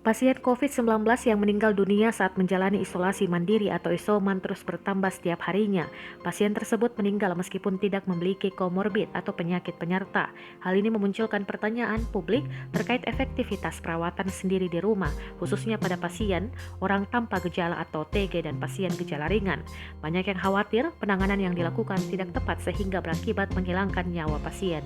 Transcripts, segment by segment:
Pasien COVID-19 yang meninggal dunia saat menjalani isolasi mandiri atau isoman terus bertambah setiap harinya. Pasien tersebut meninggal meskipun tidak memiliki komorbid atau penyakit penyerta. Hal ini memunculkan pertanyaan publik terkait efektivitas perawatan sendiri di rumah, khususnya pada pasien, orang tanpa gejala atau OTG dan pasien gejala ringan. Banyak yang khawatir penanganan yang dilakukan tidak tepat sehingga berakibat menghilangkan nyawa pasien.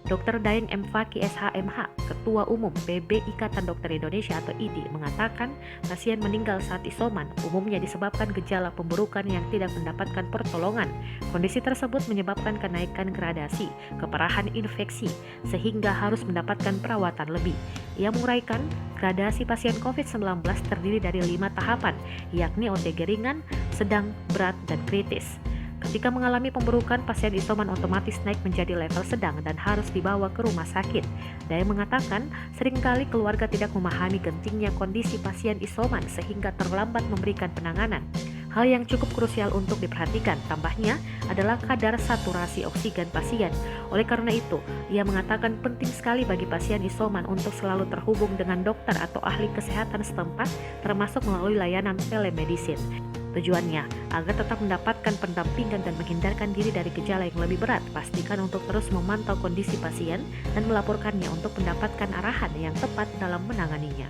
Dr. Daeng M. Fakih SHMH, Ketua Umum PB Ikatan Dokter Indonesia atau IDI, mengatakan pasien meninggal saat isoman umumnya disebabkan gejala pemburukan yang tidak mendapatkan pertolongan. Kondisi tersebut menyebabkan kenaikan gradasi keparahan infeksi sehingga harus mendapatkan perawatan lebih. Ia menguraikan gradasi pasien COVID-19 terdiri dari 5 tahapan, yakni OTG ringan, sedang, berat, dan kritis. Ketika mengalami pemburukan, pasien isoman otomatis naik menjadi level sedang dan harus dibawa ke rumah sakit. Daeng mengatakan, seringkali keluarga tidak memahami gentingnya kondisi pasien isoman sehingga terlambat memberikan penanganan. Hal yang cukup krusial untuk diperhatikan, tambahnya, adalah kadar saturasi oksigen pasien. Oleh karena itu, ia mengatakan penting sekali bagi pasien isoman untuk selalu terhubung dengan dokter atau ahli kesehatan setempat, termasuk melalui layanan telemedicine. Tujuannya agar tetap mendapatkan pendampingan dan menghindarkan diri dari gejala yang lebih berat. Pastikan untuk terus memantau kondisi pasien dan melaporkannya untuk mendapatkan arahan yang tepat dalam menanganinya.